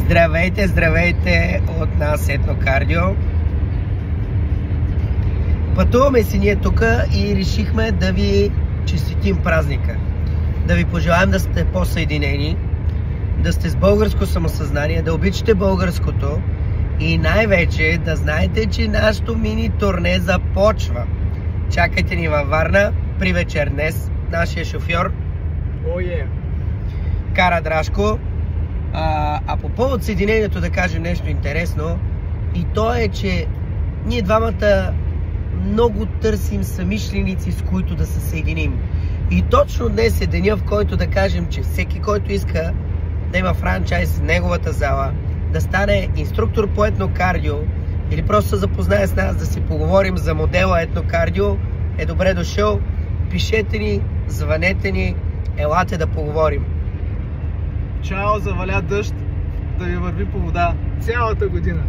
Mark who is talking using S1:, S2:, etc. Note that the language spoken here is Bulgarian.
S1: Здравейте, здравейте от нас Етнокардио. Пътуваме си ние тук и решихме да ви честитим празника. Да ви пожелаем да сте по-съединени, да сте с българско самосъзнание, да обичате българското и най-вече да знаете, че нашето мини турне започва. Чакайте ни във Варна при вечер днес. Нашия шофьор Кара Драшко. А по повод съединението да кажем нещо интересно, и то е, че ние двамата много търсим съмишленици, с които да се съединим. И точно днес е деня, в който да кажем, че всеки, който иска да има франчайз в неговата зала, да стане инструктор по етнокардио или просто се запознае с нас, да си поговорим за модела етнокардио, е добре дошъл. Пишете ни, звънете ни, елате да поговорим.
S2: Чао, заваля дъжд, да ви върви по вода цялата година.